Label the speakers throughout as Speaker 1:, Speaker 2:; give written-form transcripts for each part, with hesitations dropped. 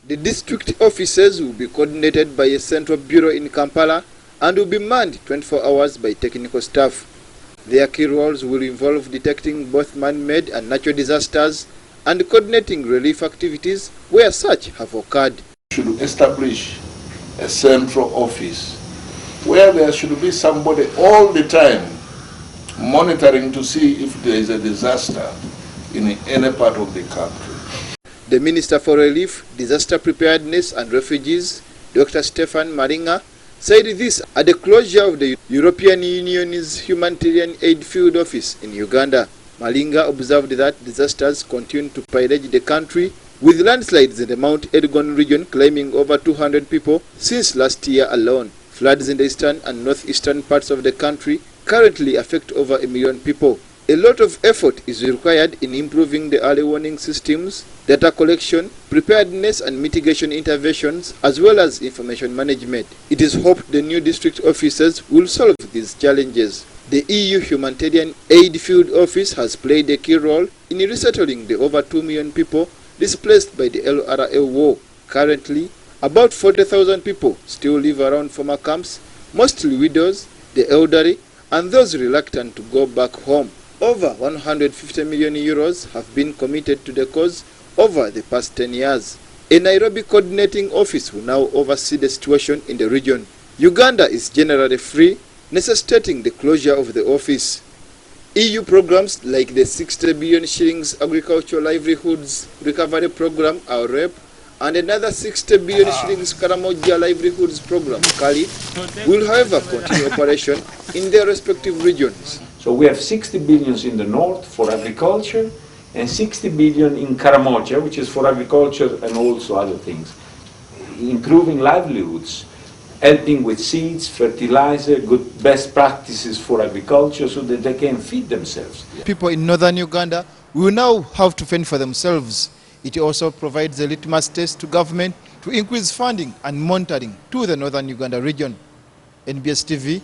Speaker 1: The district offices will be coordinated by a central bureau in Kampala and will be manned 24 hours by technical staff. Their key roles will involve detecting both man-made and natural disasters and coordinating relief activities where such have occurred.
Speaker 2: We should establish a central office where there should be somebody all the time monitoring to see if there is a disaster in any part of the country.
Speaker 1: The Minister for Relief, Disaster Preparedness and Refugees, Dr. Stefan Malinga, said this at the closure of the European Union's Humanitarian Aid Field Office in Uganda. Malinga observed that disasters continue to pillage the country, with landslides in the Mount Elgon region claiming over 200 people since last year alone. Floods in the eastern and northeastern parts of the country currently affect over 1 million people. A lot of effort is required in improving the early warning systems, data collection, preparedness and mitigation interventions, as well as information management. It is hoped the new district officers will solve these challenges. The EU Humanitarian Aid Field Office has played a key role in resettling the over 2 million people displaced by the LRA war. Currently, about 40,000 people still live around former camps, mostly widows, the elderly, and those reluctant to go back home. Over 150 million euros have been committed to the cause over the past 10 years. A Nairobi coordinating office will now oversee the situation in the region. Uganda is generally free, necessitating the closure of the office. EU programs like the 60 billion shillings Agricultural Livelihoods Recovery Program, our REP, and another 60 billion shillings Karamoja Livelihoods Program, KALI, will however continue operation in their respective regions.
Speaker 3: So we have 60 billion in the north for agriculture and 60 billion in Karamoja, which is for agriculture and also other things. Improving livelihoods, helping with seeds, fertilizer, good best practices for agriculture so that they can feed themselves.
Speaker 1: People in northern Uganda will now have to fend for themselves. It also provides a litmus test to government to increase funding and monitoring to the northern Uganda region. NBS TV,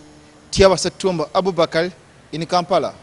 Speaker 1: Tiawa Satumba Abubakar in Kampala.